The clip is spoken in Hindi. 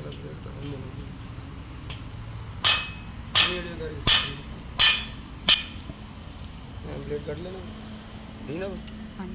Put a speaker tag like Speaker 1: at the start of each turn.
Speaker 1: सारा प्लेट का हम देना प्लेट काट लेना ठीक ना।
Speaker 2: हाँ।